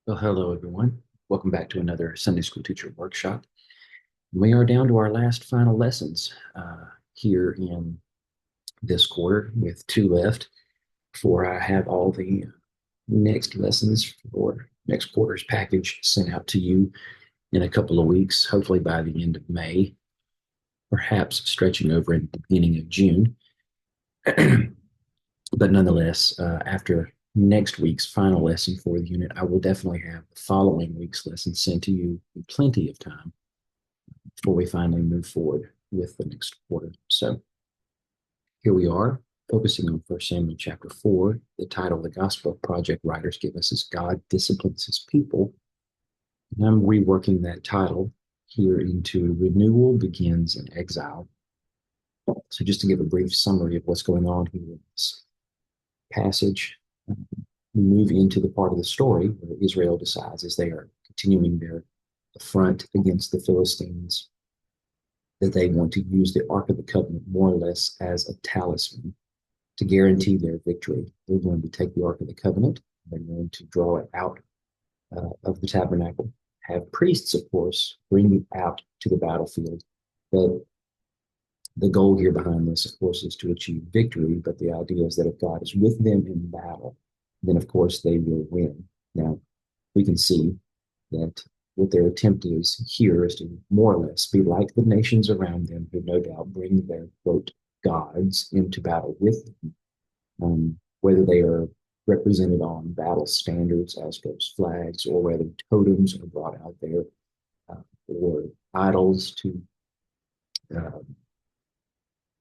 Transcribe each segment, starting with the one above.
Well, hello, everyone. Welcome back to another Sunday School Teacher Workshop. We are down to our last final lessons here in this quarter, with two left before I have all the next lessons for next quarter's package sent out to you in a couple of weeks, hopefully by the end of May, perhaps stretching over in the beginning of June. But nonetheless, after next week's final lesson for the unit, I will definitely have the following week's lesson sent to you in plenty of time before we finally move forward with the next quarter. So here we are, focusing on 1 Samuel chapter 4. The title the Gospel Project writers give us is God Disciplines His People. And I'm reworking that title here into Renewal Begins in Exile. So just to give a brief summary of what's going on here in this passage, we move into the part of the story where Israel decides, as they are continuing their affront against the Philistines, that they want to use the Ark of the Covenant more or less as a talisman to guarantee their victory. They're going to take the Ark of the Covenant, they're going to draw it out of the tabernacle, have priests, of course, bring it out to the battlefield. But the goal here behind this, of course, is to achieve victory. But the idea is that if God is with them in battle, then of course they will win. Now, we can see that what their attempt is here is to more or less be like the nations around them who no doubt bring their, quote, gods into battle with them, whether they are represented on battle standards as those flags, or whether totems are brought out there, or idols to uh,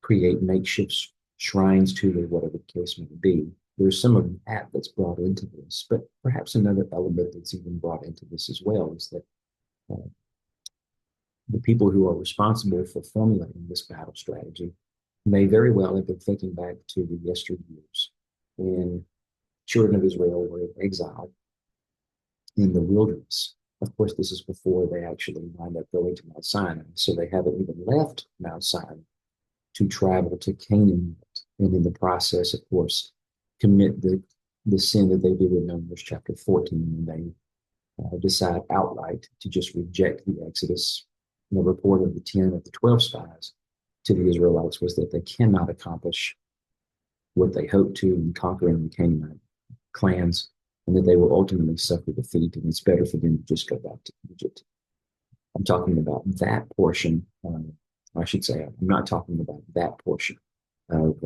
create makeshift shrines to, or whatever the case may be. There's some of that that's brought into this, but perhaps another element that's even brought into this as well is that uh, the people who are responsible for formulating this battle strategy may very well have been thinking back to the yesteryears when children of Israel were in exile in the wilderness. Of course, this is before they actually wind up going to Mount Sinai, so they haven't even left Mount Sinai to travel to Canaan, and in the process, of course, commit the sin that they did in Numbers chapter 14 when they decide outright to just reject the Exodus. The report of the 10 of the 12 spies to the Israelites was that they cannot accomplish what they hoped to in conquering the Canaanite clans, and that they will ultimately suffer defeat, and it's better for them to just go back to Egypt. I'm talking about that portion. I should say, I'm not talking about that portion of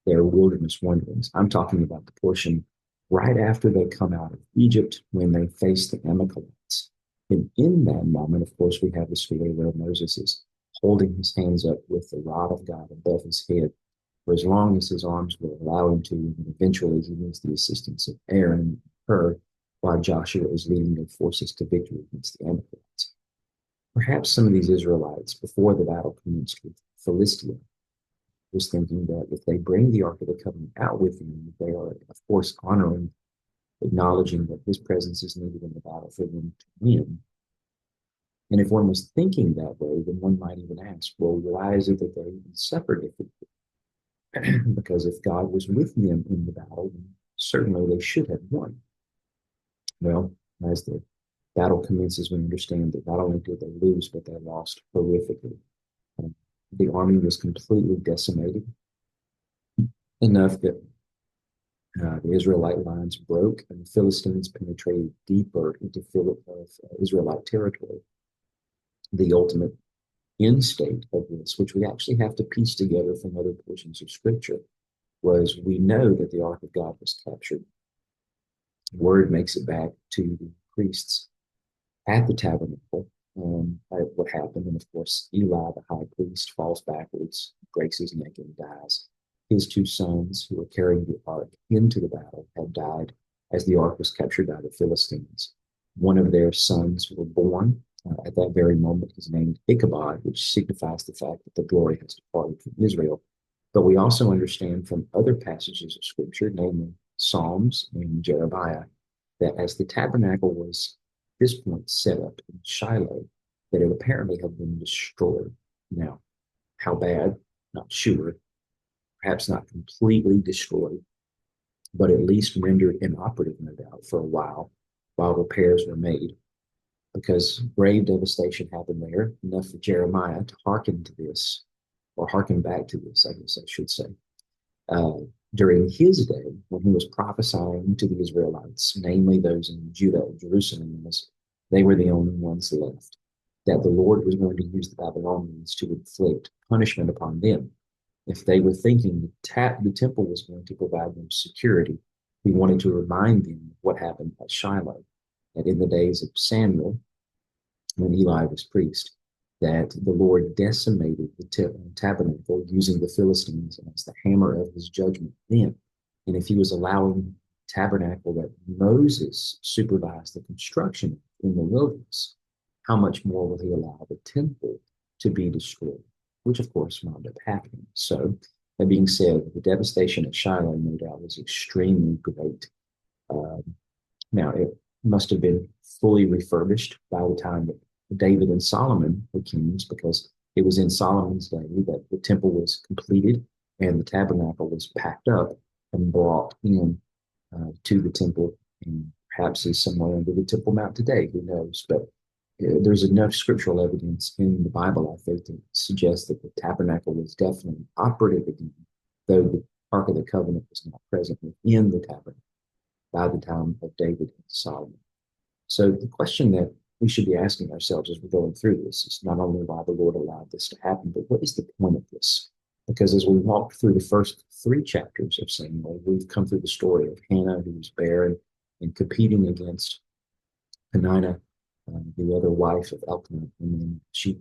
their wilderness wanderings. I'm talking about the portion right after they come out of Egypt when they face the Amalekites. And in that moment, of course, we have the story where Moses is holding his hands up with the rod of God above his head for as long as his arms will allow him to. And eventually, he needs the assistance of Aaron and Hur while Joshua is leading their forces to victory against the Amalekites. Perhaps some of these Israelites, before the battle commenced with Philistia, was thinking that if they bring the Ark of the Covenant out with them, they are, of course, honoring, acknowledging that his presence is needed in the battle for them to win. And if one was thinking that way, then one might even ask, well, why is it that they even suffered defeat? Because if God was with them in the battle, then certainly they should have won. Well, as the battle commences, we understand that not only did they lose, but they lost horrifically. The army was completely decimated, enough that the Israelite lines broke and the Philistines penetrated deeper into Israelite territory. The ultimate end state of this, which we actually have to piece together from other portions of Scripture, was we know that the Ark of God was captured. Word makes it back to the priests at the tabernacle. What happened, and of course, Eli, the high priest, falls backwards, breaks his neck, and dies. His two sons, who were carrying the ark into the battle, had died as the ark was captured by the Philistines. One of their sons were born at that very moment is named Ichabod, which signifies the fact that the glory has departed from Israel. But we also understand from other passages of Scripture, namely Psalms and Jeremiah, that as the tabernacle was at this point set up in Shiloh, that it apparently had been destroyed. Now, how bad? Not sure. Perhaps not completely destroyed, but at least rendered inoperative, no doubt, for a while. while repairs were made, because grave devastation happened there, enough for Jeremiah to hearken to this, or hearken back to this, I guess I should say, uh, during his day when he was prophesying to the Israelites, namely those in Judah and Jerusalem, as they were the only ones left, that the Lord was going to use the Babylonians to inflict punishment upon them. If they were thinking the temple was going to provide them security, he wanted to remind them of what happened at Shiloh, that in the days of Samuel, when Eli was priest, that the Lord decimated the tabernacle using the Philistines as the hammer of his judgment then. And if he was allowing the tabernacle that Moses supervised the construction in the wilderness, how much more will he allow the temple to be destroyed? Which, of course, wound up happening. So, that being said, the devastation at Shiloh, no doubt, was extremely great. Um, Now, it must have been fully refurbished by the time that David and Solomon were kings, because it was in Solomon's day that the temple was completed and the tabernacle was packed up and brought in to the temple, and perhaps is somewhere under the Temple Mount today. Who knows? But there's enough scriptural evidence in the Bible, I think, to suggest that the tabernacle was definitely operative again, though the Ark of the Covenant was not present within the tabernacle by the time of David and Solomon. So the question that we should be asking ourselves as we're going through this is not only why the Lord allowed this to happen, but what is the point of this? Because as we walk through the first three chapters of Samuel, we've come through the story of Hannah, who was barren and competing against Peninnah, the other wife of Elkanah, and then she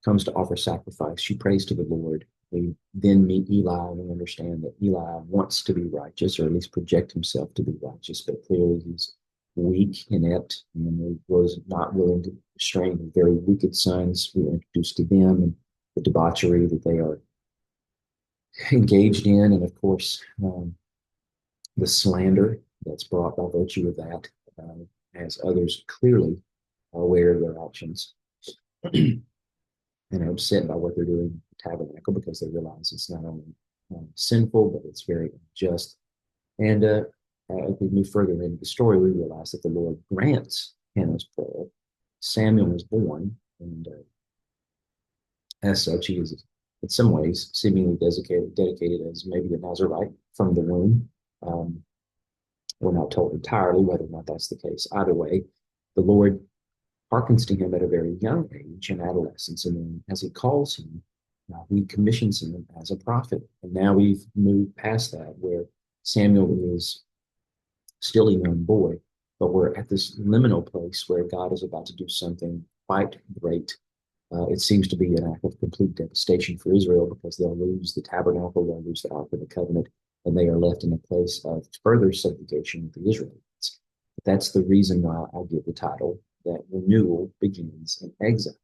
comes to offer sacrifice. She prays to the Lord. We then meet Eli, and we understand that Eli wants to be righteous, or at least project himself to be righteous, but clearly he's weak, inept, and he was not willing to restrain the very wicked sons who are introduced to them, and the debauchery that they are engaged in, and of course, the slander that's brought by virtue of that, as others clearly are aware of their actions and are upset by what they're doing in the tabernacle, because they realize it's not only sinful, but it's very unjust. And as we move further into the story, we realize that the Lord grants Hannah's prayer. Samuel is born, and as such, he is in some ways seemingly dedicated as maybe a Nazarite from the womb. We're not told entirely whether or not that's the case. Either way, the Lord hearkens to him at a very young age in adolescence, and then as he calls him, he commissions him as a prophet. And now we've moved past that, where Samuel is still a young boy, but we're at this liminal place where God is about to do something quite great. It seems to be an act of complete devastation for Israel, because they'll lose the tabernacle, they'll lose the Ark of the Covenant, and they are left in a place of further subjugation with the Israelites. But that's the reason why I give the title that renewal begins in exile,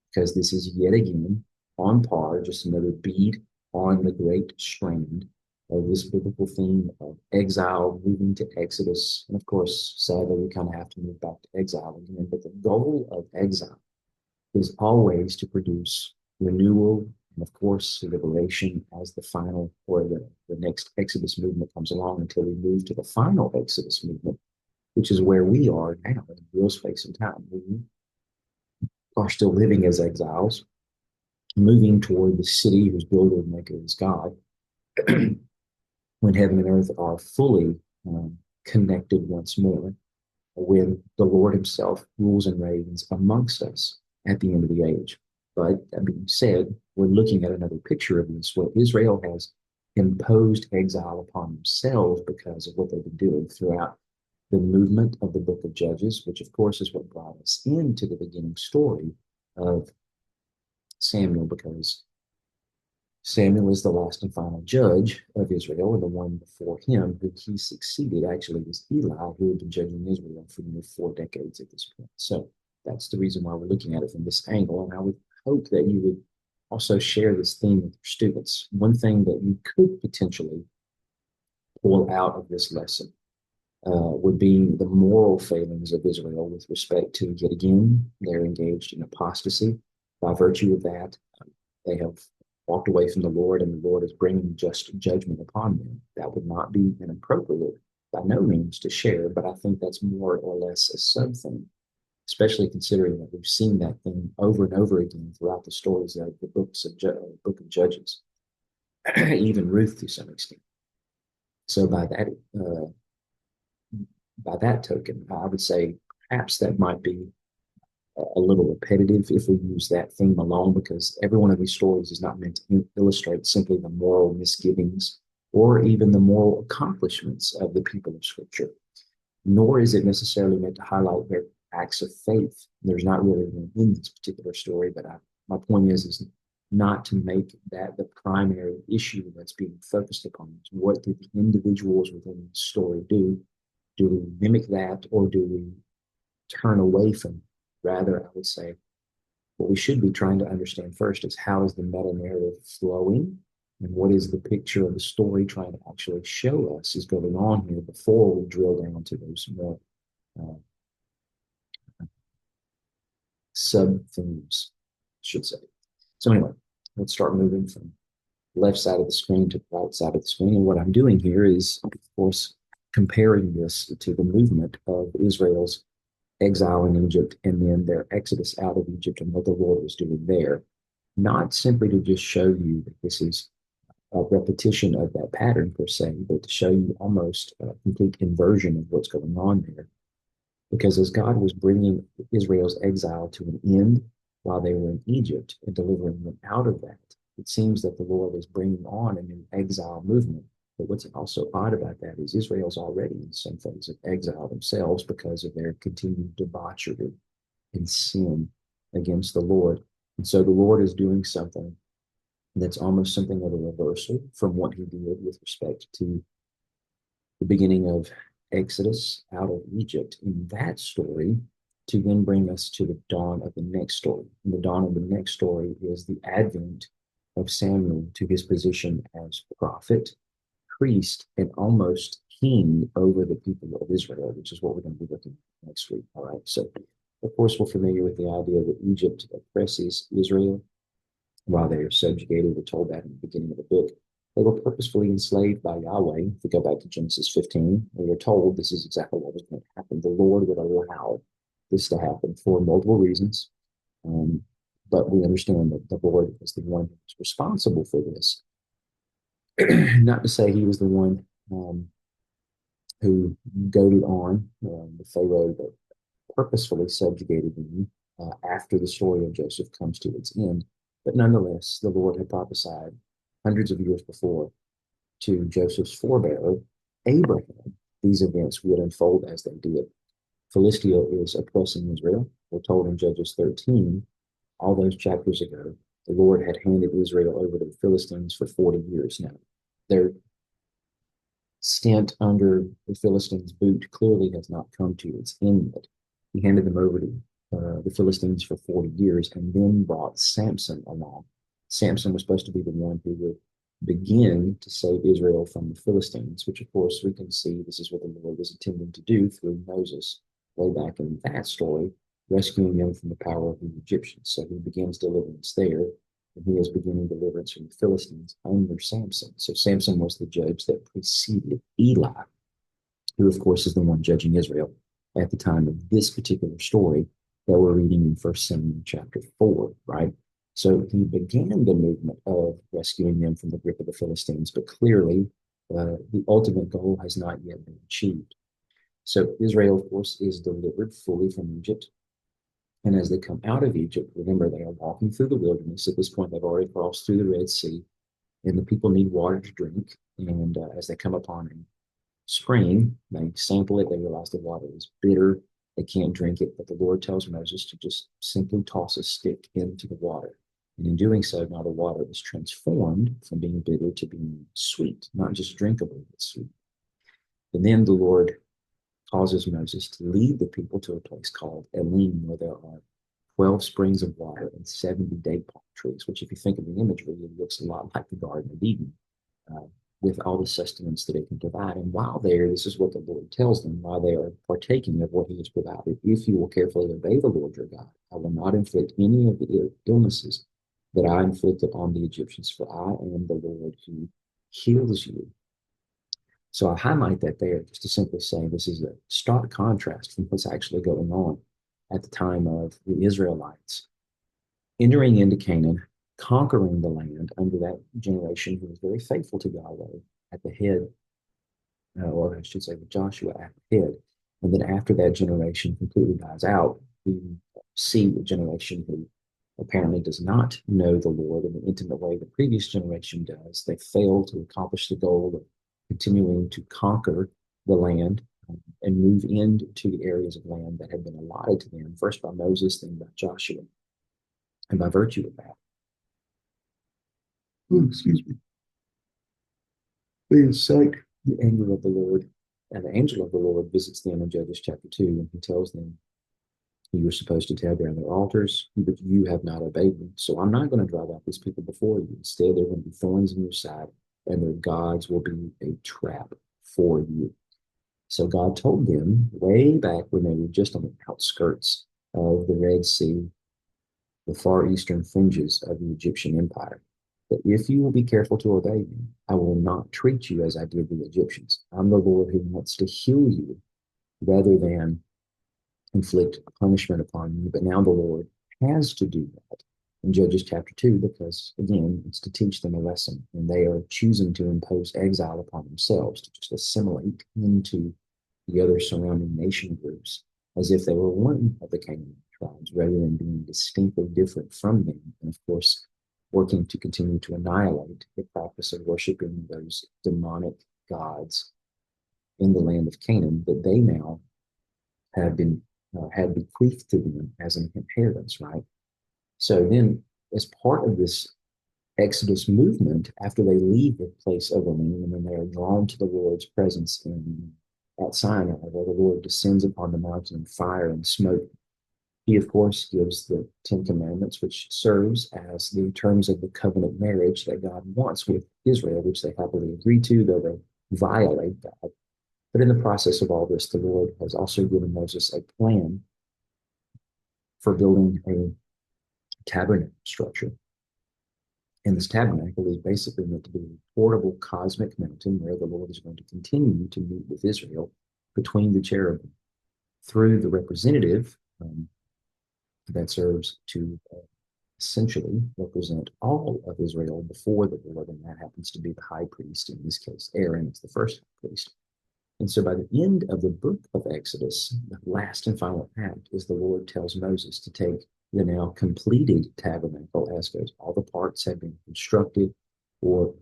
because this is yet again on par, just another bead on the great strand of this biblical theme of exile moving to Exodus. And of course, sadly, we kind of have to move back to exile again. But the goal of exile is always to produce renewal and, of course, liberation as the final, or the next Exodus movement comes along, until we move to the final Exodus movement, which is where we are now in real space and time. We are still living as exiles, moving toward the city whose builder and maker is God, when heaven and earth are fully connected once more, when the Lord himself rules and reigns amongst us at the end of the age. But that being said, we're looking at another picture of this, where Israel has imposed exile upon themselves because of what they've been doing throughout the movement of the book of Judges, which of course is what brought us into the beginning story of Samuel, because Samuel is the last and final judge of Israel, and the one before him who he succeeded actually was Eli, who had been judging Israel for nearly 4 decades at this point. So that's the reason why we're looking at it from this angle, and I would hope that you would also share this theme with your students. One thing that you could potentially pull out of this lesson would be the moral failings of Israel with respect to, yet again, they're engaged in apostasy. By virtue of that, they have walked away from the Lord, and the Lord is bringing just judgment upon them. That would not be inappropriate by no means to share, but I think that's more or less a sub theme, especially considering that we've seen that theme over and over again throughout the stories of the book of Judges, even Ruth to some extent. So by that token, I would say perhaps that might be a little repetitive if we use that theme alone, because every one of these stories is not meant to illustrate simply the moral misgivings or even the moral accomplishments of the people of Scripture, nor is it necessarily meant to highlight their acts of faith. There's not really one in this particular story, but my point is not to make that the primary issue that's being focused upon. What did the individuals within the story do? Do we mimic that, or do we turn away from it? Rather, I would say what we should be trying to understand first is how is the meta narrative flowing, and what is the picture of the story trying to actually show us is going on here before we drill down to those more uh, sub themes, I should say. So anyway, let's start moving from the left side of the screen to the right side of the screen. And what I'm doing here is, of course, comparing this to the movement of Israel's exile in Egypt and then their exodus out of Egypt and what the Lord was doing there. Not simply to just show you that this is a repetition of that pattern per se, but to show you almost a complete inversion of what's going on there. Because as God was bringing Israel's exile to an end while they were in Egypt and delivering them out of that, it seems that the Lord is bringing on a new exile movement. But what's also odd about that is Israel's already in some phase of exile themselves because of their continued debauchery and sin against the Lord. And so the Lord is doing something that's almost something of a reversal from what he did with respect to the beginning of Exodus out of Egypt in that story, to then bring us to the dawn of the next story. And the dawn of the next story is the advent of Samuel to his position as prophet, priest, and almost king over the people of Israel, which is what we're going to be looking at next week. All right. So, of course, we're familiar with the idea that Egypt oppresses Israel while they are subjugated. We're told that in the beginning of the book. They were purposefully enslaved by Yahweh. If we go back to Genesis 15, we were told this is exactly what was going to happen. The Lord would allow this to happen for multiple reasons. But we understand that the Lord is the one who's responsible for this. Not to say he was the one who goaded on the Pharaoh that purposefully subjugated them after the story of Joseph comes to its end. But nonetheless, the Lord had prophesied hundreds of years before to Joseph's forebearer, Abraham, these events would unfold as they did. Philistia is oppressing Israel. We're told in Judges 13, all those chapters ago, the Lord had handed Israel over to the Philistines for 40 years now. Their stint under the Philistines' boot clearly has not come to its end yet. He handed them over to the Philistines for 40 years and then brought Samson along. Samson was supposed to be the one who would begin to save Israel from the Philistines, which of course we can see this is what the Lord was intending to do through Moses way back in that story, rescuing them from the power of the Egyptians. So he begins deliverance there, and he is beginning deliverance from the Philistines under Samson. So Samson was the judge that preceded Eli, who of course is the one judging Israel at the time of this particular story that we're reading in 1 Samuel chapter 4, right? So he began the movement of rescuing them from the grip of the Philistines, but clearly the ultimate goal has not yet been achieved. So Israel, of course, is delivered fully from Egypt. And as they come out of Egypt, remember, they are walking through the wilderness. At this point, they've already crossed through the Red Sea, and the people need water to drink. And as they come upon a spring, they sample it. They realize the water is bitter. They can't drink it. But the Lord tells Moses to just simply toss a stick into the water. And in doing so, now the water is transformed from being bitter to being sweet, not just drinkable, but sweet. And then the Lord causes Moses to lead the people to a place called Elim, where there are 12 springs of water and 70 date palm trees, which, if you think of the imagery, it looks a lot like the Garden of Eden, with all the sustenance that it can provide. And while there, this is what the Lord tells them, while they are partaking of what he has provided, if you will carefully obey the Lord your God, I will not inflict any of the illnesses that I inflicted on the Egyptians, for I am the Lord who heals you. So I highlight that there just to simply say this is a stark contrast from what's actually going on at the time of the Israelites entering into Canaan, conquering the land under that generation who was very faithful to Yahweh at the head, or I should say with Joshua at the head. And then after that generation completely dies out, we see a generation who apparently does not know the Lord in the intimate way the previous generation does. They fail to accomplish the goal of continuing to conquer the land and move into the areas of land that had been allotted to them, first by Moses, then by Joshua. And by virtue of that, excuse me, they incite the anger of the Lord. And the angel of the Lord visits them in Judges chapter 2, and he tells them, you were supposed to tear down their altars, but you have not obeyed me. So I'm not going to drive out these people before you. Instead, they're going to be thorns in your side, and their gods will be a trap for you. So God told them way back when they were just on the outskirts of the Red Sea, the far eastern fringes of the Egyptian empire, that if you will be careful to obey me, I will not treat you as I did the Egyptians. I'm the Lord who wants to heal you rather than inflict punishment upon you. But now the Lord has to do that in Judges chapter 2 because, again, it's to teach them a lesson. And they are choosing to impose exile upon themselves, to just assimilate into the other surrounding nation groups as if they were one of the Canaanite tribes rather than being distinctly different from them. And of course, working to continue to annihilate the practice of worshiping those demonic gods in the land of Canaan that they now have been had bequeathed to them as an inheritance, right? So then, as part of this Exodus movement, after they leave the place of the land and then they are drawn to the Lord's presence at Sinai, where the Lord descends upon the mountain in fire and smoke, he, of course, gives the Ten Commandments, which serves as the terms of the covenant marriage that God wants with Israel, which they happily agree to, though they violate God. But in the process of all this, the Lord has also given Moses a plan for building a tabernacle structure. And this tabernacle is basically meant to be a portable cosmic mountain where the Lord is going to continue to meet with Israel between the cherubim through the representative that serves to essentially represent all of Israel before the Lord, and that happens to be the high priest. In this case, Aaron is the first high priest. And so by the end of the book of Exodus, the last and final act is the Lord tells Moses to take the now completed tabernacle as goes. All the parts have been constructed or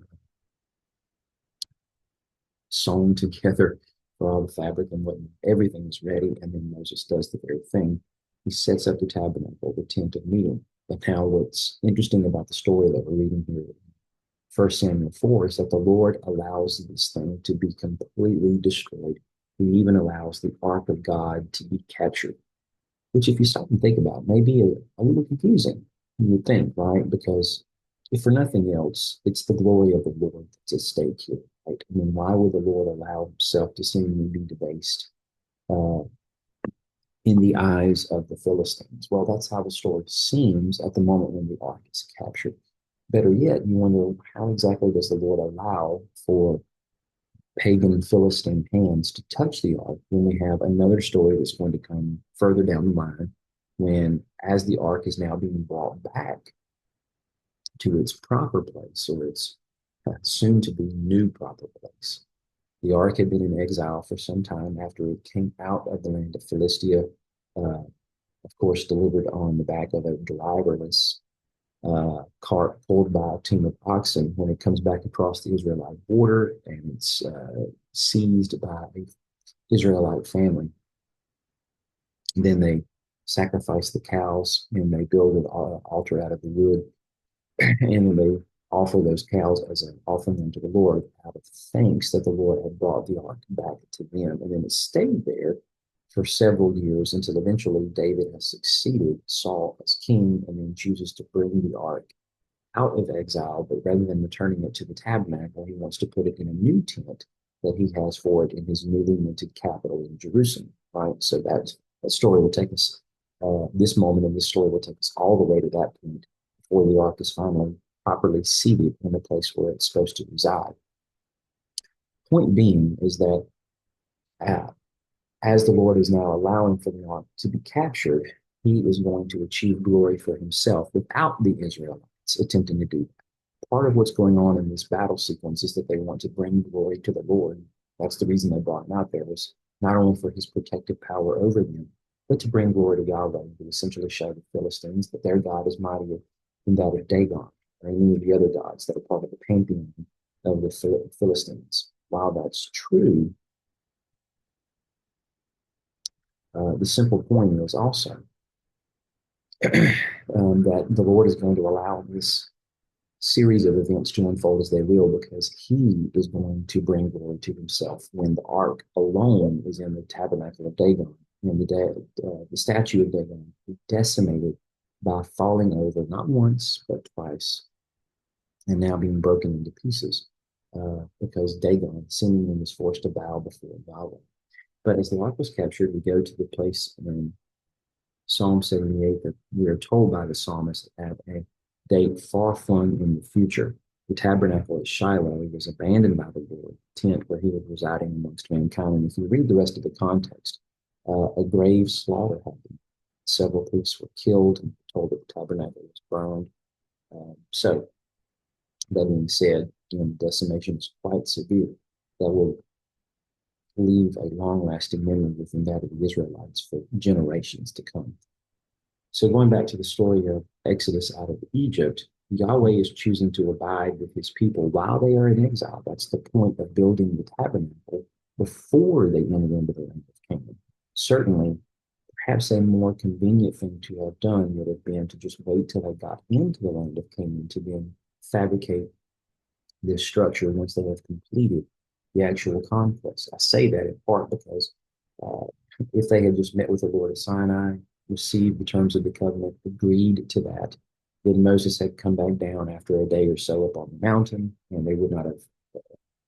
sewn together for all the fabric and whatnot. Everything is ready. And then Moses does the very thing. He sets up the tabernacle, the tent of meeting. But now what's interesting about the story that we're reading here, 1 Samuel 4, is that the Lord allows this thing to be completely destroyed. He even allows the ark of God to be captured, which if you stop and think about, may be a little confusing, you would think, right? Because if for nothing else, it's the glory of the Lord that's at stake here, right? I mean, why would the Lord allow himself to seemingly be debased uh, in the eyes of the Philistines? Well, that's how the story seems at the moment when the ark is captured. Better yet, you wonder how exactly does the Lord allow for pagan and Philistine hands to touch the ark when we have another story that's going to come further down the line when, as the ark is now being brought back to its proper place or its soon to be new proper place. The ark had been in exile for some time after it came out of the land of Philistia, of course, delivered on the back of a driverless cart pulled by a team of oxen when it comes back across the Israelite border and it's seized by an Israelite family. And then they sacrifice the cows and they build an altar out of the wood and then they offer those cows as an offering unto the Lord out of thanks that the Lord had brought the ark back to them. And then it stayed there for several years until eventually David has succeeded Saul as king and then chooses to bring the ark out of exile, but rather than returning it to the tabernacle, he wants to put it in a new tent that he has for it in his newly minted capital in Jerusalem, right? So that story will take us, this moment in this story will take us all the way to that point before the ark is finally properly seated in the place where it's supposed to reside. Point being is that uh, as the Lord is now allowing for the ark to be captured, he is going to achieve glory for himself without the Israelites attempting to do that. Part of what's going on in this battle sequence is that they want to bring glory to the Lord. That's the reason they brought him out there, was not only for his protective power over them, but to bring glory to Yahweh, to essentially show the Philistines that their God is mightier than that of Dagon or any of the other gods that are part of the pantheon of the Philistines. While that's true, the simple point is also that the Lord is going to allow this series of events to unfold as they will, because he is going to bring glory to himself when the ark alone is in the tabernacle of Dagon, and the statue of Dagon decimated by falling over not once but twice, and now being broken into pieces because Dagon seemingly was forced to bow before Yahweh. But as the ark was captured, we go to the place in Psalm 78 that we are told by the psalmist at a date far flung in the future. The tabernacle at Shiloh was abandoned by the Lord, the tent where he was residing amongst mankind. And if you read the rest of the context, a grave slaughter happened. Several priests were killed and told that the tabernacle was burned. So, that being said, the decimation is quite severe. That will leave a long-lasting memory within that of the Israelites for generations to come. So going back to the story of Exodus out of Egypt, Yahweh is choosing to abide with his people while they are in exile. That's the point of building the tabernacle before they enter into the land of Canaan. Certainly, perhaps a more convenient thing to have done would have been to just wait till they got into the land of Canaan to then fabricate this structure once they have completed the actual conquest. I say that in part because uh, if they had just met with the Lord at Sinai, received the terms of the covenant, agreed to that, then Moses had come back down after a day or so up on the mountain, and they would not have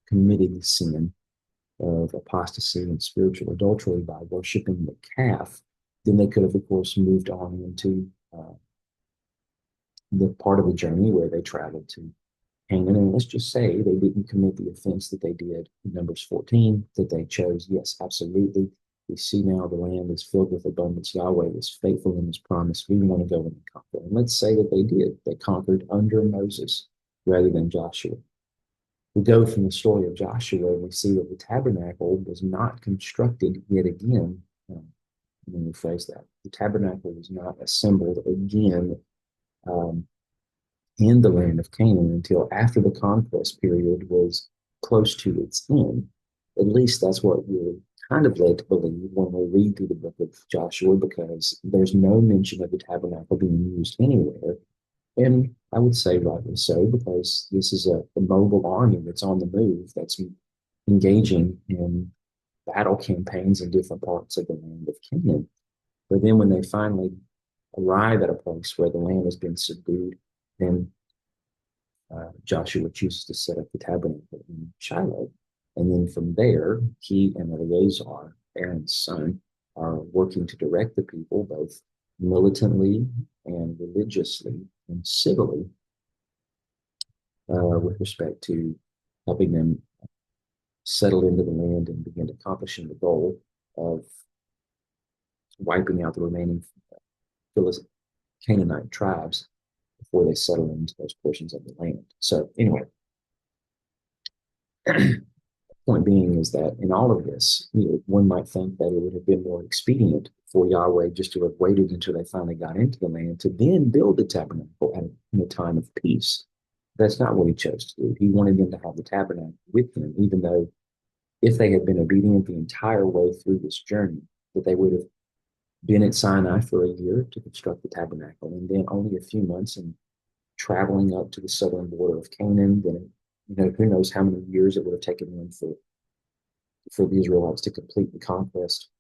committed the sin of apostasy and spiritual adultery by worshiping the calf. Then they could have, of course, moved on into the part of the journey where they traveled to Canaan. And let's just say they didn't commit the offense that they did in Numbers 14, that they chose. Yes, absolutely. We see now the land is filled with abundance. Yahweh is faithful in his promise. We want to go and conquer. And let's say that they did. They conquered under Moses rather than Joshua. We go from the story of Joshua and we see that the tabernacle was not constructed yet again. Let me rephrase that. The tabernacle was not assembled again in the land of Canaan until after the conquest period was close to its end. At least that's what we're kind of led to believe when we read through the book of Joshua, because there's no mention of the tabernacle being used anywhere. And I would say rightly so, because this is a mobile army that's on the move, that's engaging in battle campaigns in different parts of the land of Canaan. But then when they finally arrive at a place where the land has been subdued, then Joshua chooses to set up the tabernacle in Shiloh. And then from there, he and Eleazar, Aaron's son, are working to direct the people both militantly and religiously and civilly with respect to helping them settle into the land and begin accomplishing the goal of wiping out the remaining Canaanite tribes before they settle into those portions of the land. So anyway, point being is that in all of this, one might think that it would have been more expedient for Yahweh just to have waited until they finally got into the land to then build the tabernacle in a time of peace. That's not what he chose to do. He wanted them to have the tabernacle with them, even though if they had been obedient the entire way through this journey, that they would have been at Sinai for a year to construct the tabernacle, and then only a few months and traveling up to the southern border of Canaan. Then, who knows how many years it would have taken them for the Israelites to complete the conquest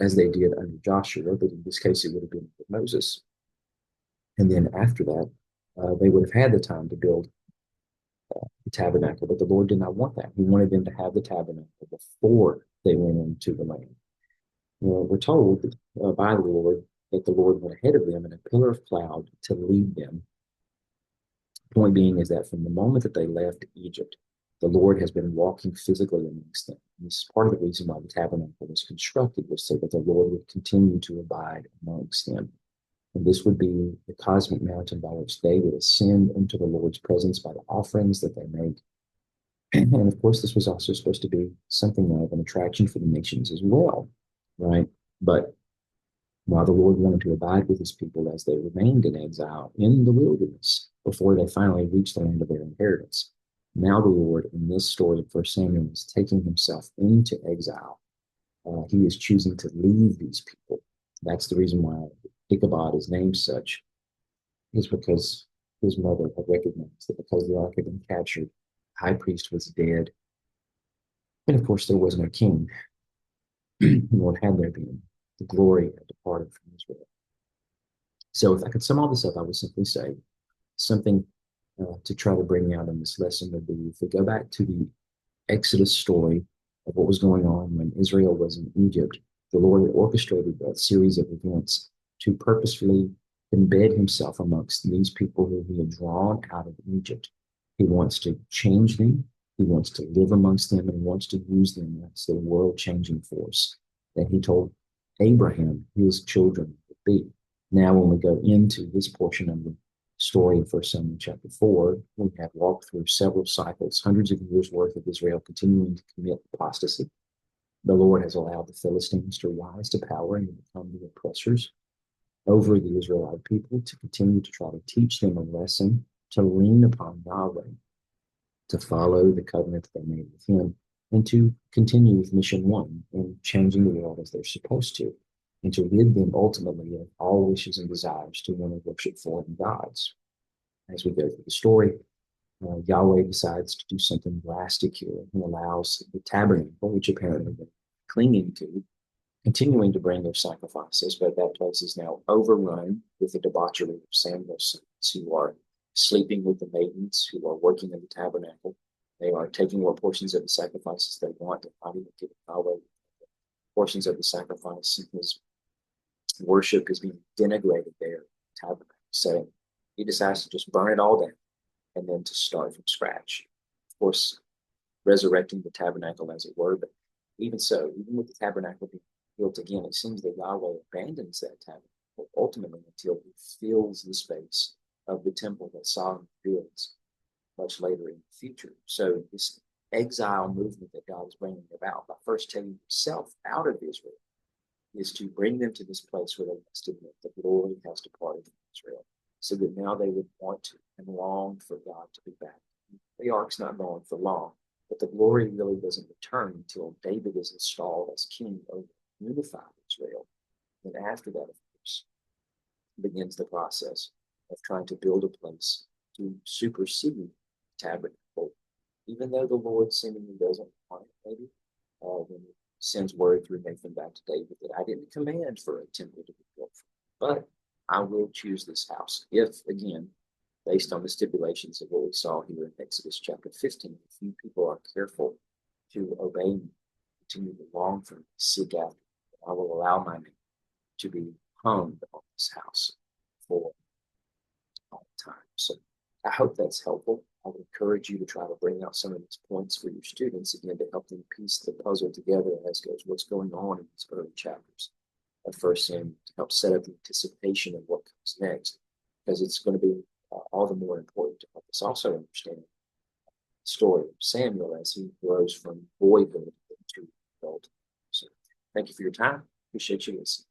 as they did under Joshua, but in this case it would have been with Moses. And then after that, they would have had the time to build the tabernacle, but the Lord did not want that. He wanted them to have the tabernacle before they went into the land. We're told by the Lord that the Lord went ahead of them in a pillar of cloud to lead them. Point being is that from the moment that they left Egypt, The Lord has been walking physically amongst them. And this is part of the reason why the tabernacle was constructed, was so that the Lord would continue to abide amongst them. And this would be the cosmic mountain by which they would ascend into the Lord's presence by the offerings that they make. And of course, this was also supposed to be something of an attraction for the nations as well, right? But while the Lord wanted to abide with his people as they remained in exile in the wilderness before they finally reached the land of their inheritance, now the Lord in this story of 1 Samuel is taking himself into exile. He is choosing to leave these people. That's the reason why Ichabod is named such, is because his mother had recognized that because the ark had been captured, the high priest was dead. And of course, there was no king, nor had there been. The glory had departed from Israel. So if I could sum all this up, I would simply say something to try to bring out in this lesson would be, if we go back to the Exodus story of what was going on when Israel was in Egypt, the Lord had orchestrated a series of events to purposefully embed himself amongst these people who he had drawn out of Egypt. He wants to change them. He wants to live amongst them, and he wants to use them as the world-changing force that he told Abraham his children would be. Now, when we go into this portion of the story in 1 Samuel chapter 4, we have walked through several cycles, hundreds of years worth of Israel continuing to commit apostasy. The Lord has allowed the Philistines to rise to power and become the oppressors over the Israelite people, to continue to try to teach them a lesson, to lean upon Yahweh, to follow the covenant that they made with him, and to continue with mission one in changing the world as they're supposed to, and to rid them ultimately of all wishes and desires to want to worship foreign gods. As we go through the story, Yahweh decides to do something drastic here. He allows the tabernacle, which apparently they're clinging to, continuing to bring their sacrifices, but that place is now overrun with the debauchery of Samuel's sons, who are sleeping with the maidens who are working in the tabernacle. They are taking what portions of the sacrifices they want, and not even giving Yahweh portions of the sacrifice. And his worship is being denigrated there in the tabernacle. So he decides to just burn it all down and then to start from scratch. Of course, resurrecting the tabernacle, as it were, but even so, even with the tabernacle being built again, it seems that Yahweh abandons that tabernacle ultimately until he fills the space of the temple that Solomon builds much later in the future. So this exile movement that God is bringing about by first taking himself out of Israel is to bring them to this place where they must admit that the glory has departed from Israel, so that now they would want to and long for God to be back. The ark's not going for long, but the glory really doesn't return until David is installed as king over unified Israel. And after that, of course, begins the process of trying to build a place to supersede the tabernacle, even though the Lord seemingly doesn't want it, maybe, when he sends word through Nathan back to David that I didn't command for a temple to be built, but I will choose this house if, again, based on the stipulations of what we saw here in Exodus chapter 15, if you people are careful to obey me, continue to long for me, seek after me, I will allow my name to be hung on this house for all time. So I hope that's helpful. I would encourage you to try to bring out some of these points for your students, again, to help them piece the puzzle together as goes what's going on in these early chapters of First Samuel, to help set up the anticipation of what comes next, because it's going to be all the more important to help us also understand the story of Samuel as he grows from boyhood into adulthood. So thank you for your time. Appreciate you listening.